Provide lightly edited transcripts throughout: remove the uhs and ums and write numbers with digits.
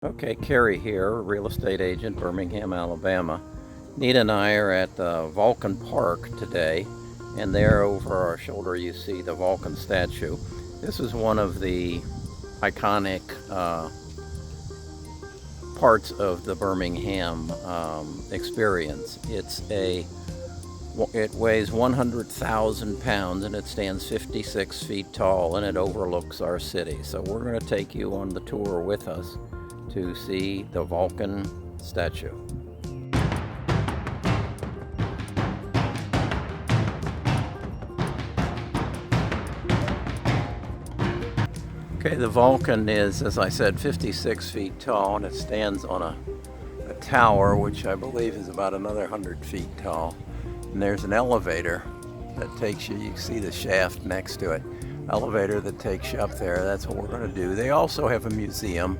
Okay, Carrie here, real estate agent, Birmingham, Alabama. Nita and I are at the Vulcan Park today, and there over our shoulder you see the Vulcan statue. This is one of the iconic parts of the Birmingham experience. It weighs 100,000 pounds and it stands 56 feet tall, and it overlooks our city. So we're going to take you on the tour with us to see the Vulcan statue. Okay, the Vulcan is, as I said, 56 feet tall, and it stands on a tower which I believe is about another 100 feet tall. And there's an elevator that takes you, you can see the shaft next to it, elevator that takes you up there. That's what we're going to do. They also have a museum.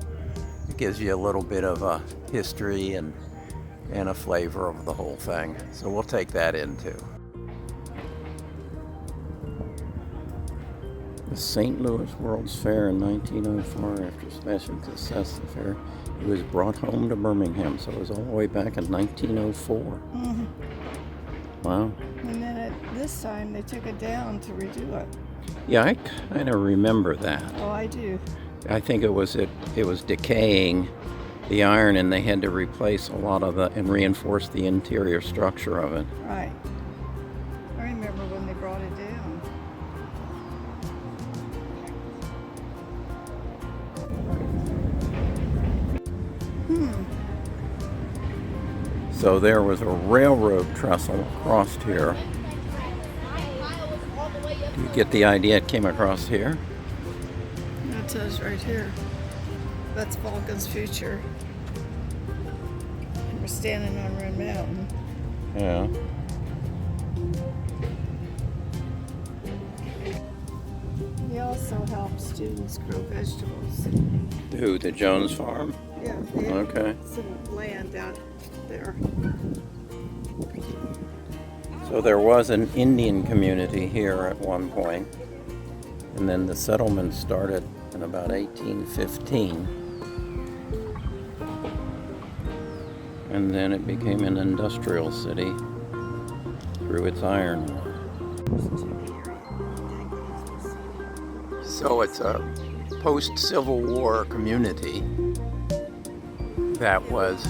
It gives you a little bit of a history and a flavor of the whole thing. So we'll take that in too. The St. Louis World's Fair in 1904, after smashing success of the fair, it was brought home to Birmingham. So it was all the way back in 1904. Mm-hmm. Wow. And then this time they took it down to redo it. Yeah, I kind of remember that. Oh, I do. I think it was decaying, the iron, and they had to replace a lot of and reinforce the interior structure of it. Right. I remember when they brought it down. So there was a railroad trestle across here. Do you get the idea it came across here? It says right here. That's Vulcan's future. And we're standing on Red Mountain. Yeah. He also helps students grow vegetables. Who, the Jones Farm? Yeah, they have Okay. some land out there. So there was an Indian community here at one point, and then the settlement started in about 1815, and then it became an industrial city through its iron ore. So it's a post-Civil War community that was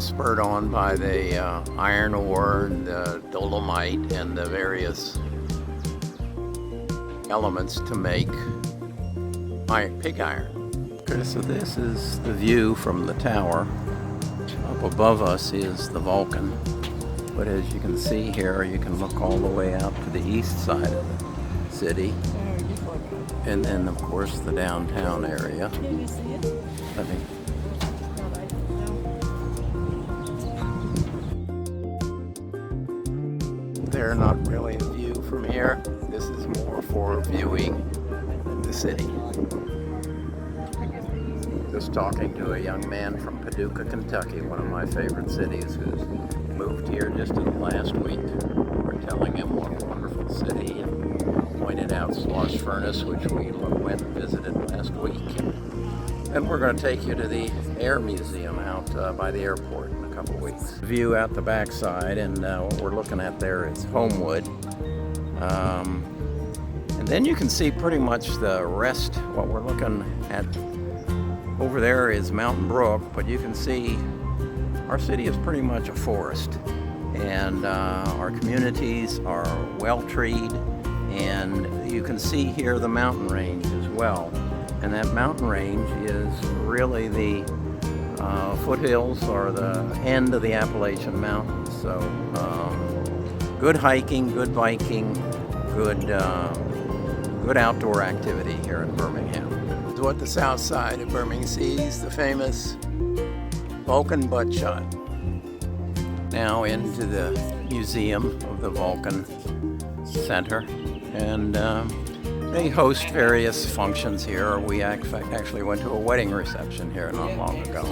spurred on by the iron ore and the dolomite and the various elements to make pig iron. Okay, so this is the view from the tower. Up above us is the Vulcan, but as you can see here, you can look all the way out to the east side of the city, and then of course the downtown area. Can you see it? I think they're not really a view from here. This is more for viewing the city. Just talking to a young man from Paducah, Kentucky, one of my favorite cities, who's moved here just in the last week. We're telling him what a wonderful city, and pointed out Slosh Furnace, which we went and visited last week. And we're going to take you to the Air Museum out by the airport in a couple weeks. View out the backside, and what we're looking at there is Homewood. And then you can see pretty much the rest. What we're looking at over there is Mountain Brook, but you can see our city is pretty much a forest. And our communities are well-treed, and you can see here the mountain range as well. And that mountain range is really the foothills or the end of the Appalachian Mountains. So good hiking, good biking, good outdoor activity here in Birmingham. This is what the south side of Birmingham sees, the famous Vulcan butt shot. Now into the museum of the Vulcan Center, and they host various functions here. We actually went to a wedding reception here not long ago.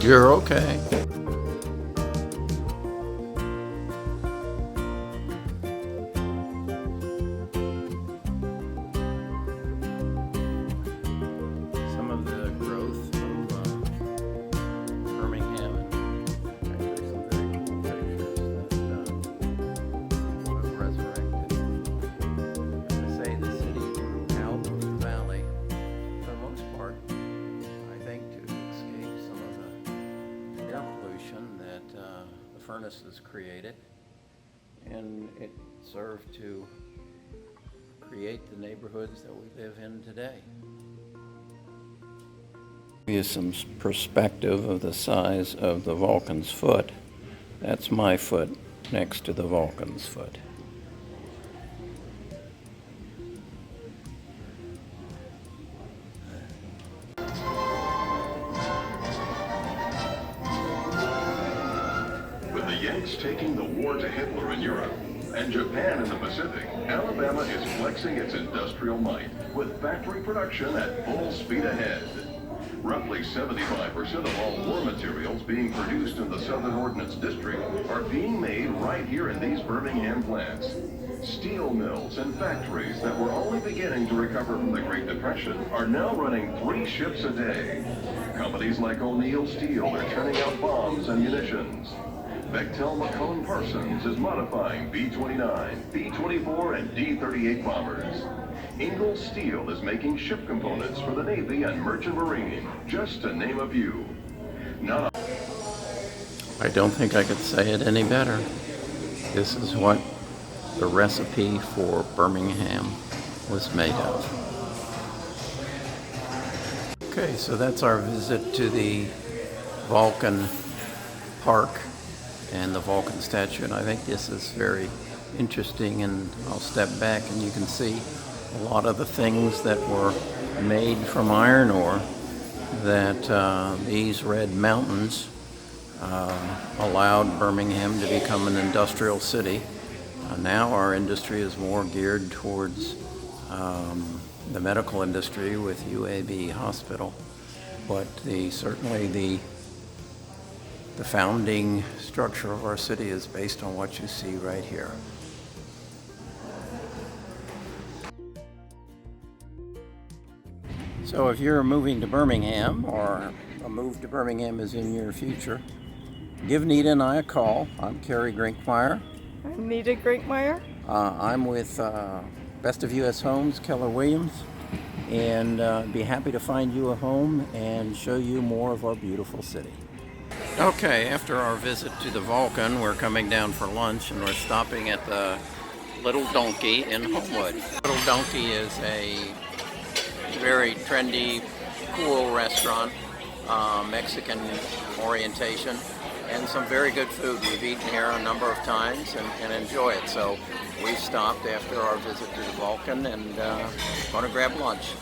You're okay. furnaces created, and it served to create the neighborhoods that we live in today. Give you some perspective of the size of the Vulcan's foot. That's my foot next to the Vulcan's foot. With the Yanks taking the war to Hitler in Europe and Japan in the Pacific, Alabama is flexing its industrial might with factory production at full speed ahead. Roughly 75% of all war materials being produced in the Southern Ordnance District are being made right here in these Birmingham plants. Steel mills and factories that were only beginning to recover from the Great Depression are now running 3 ships a day. Companies like O'Neill Steel are turning out bombs and munitions. Bechtel McCone Parsons is modifying B-29, B-24, and D-38 bombers. Ingalls Steel is making ship components for the Navy and Merchant Marine, just to name a few. I don't think I could say it any better. This is what the recipe for Birmingham was made of. Okay, so that's our visit to the Vulcan Park and the Vulcan statue, and I think this is very interesting, and I'll step back and you can see a lot of the things that were made from iron ore that these red mountains allowed Birmingham to become an industrial city. Now our industry is more geared towards the medical industry with UAB Hospital, but certainly the founding structure of our city is based on what you see right here. So if you're moving to Birmingham, or a move to Birmingham is in your future, give Nita and I a call. I'm Kerry Grinkmeyer. I'm Nita Grinkmeyer. I'm with Best of U.S. Homes, Keller Williams, and be happy to find you a home and show you more of our beautiful city. Okay, after our visit to the Vulcan, we're coming down for lunch, and we're stopping at the Little Donkey in Homewood. Little Donkey is a very trendy, cool restaurant, Mexican orientation, and some very good food. We've eaten here a number of times and enjoy it. So we stopped after our visit to the Vulcan and going to grab lunch.